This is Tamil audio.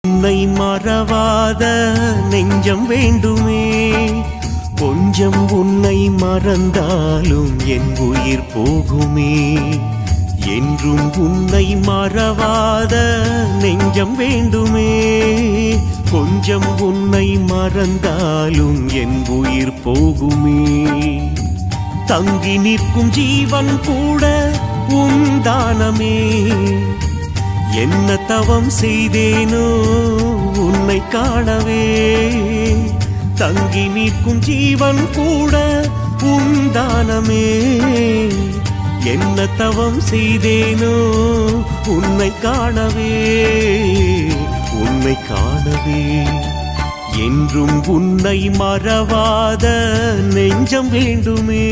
உன்னை மறவாத நெஞ்சம் வேண்டுமே, கொஞ்சம் உன்னை மறந்தாலும் என் உயிர் போகுமே. என்றும் உன்னை மறவாத நெஞ்சம் வேண்டுமே, கொஞ்சம் உன்னை மறந்தாலும் என் உயிர் போகுமே. தங்கி நிற்கும் ஜீவன் கூட உந்தானமே, என்ன தவம் செய்தேனோ உன்னை காணவே. தங்கி நிற்கும் ஜீவன் கூட உந்தானமே, என்ன தவம் செய்தேனோ உன்னை காணவே, உன்னை காணவே. என்றும் உன்னை மறவாத நெஞ்சம் வேண்டுமே.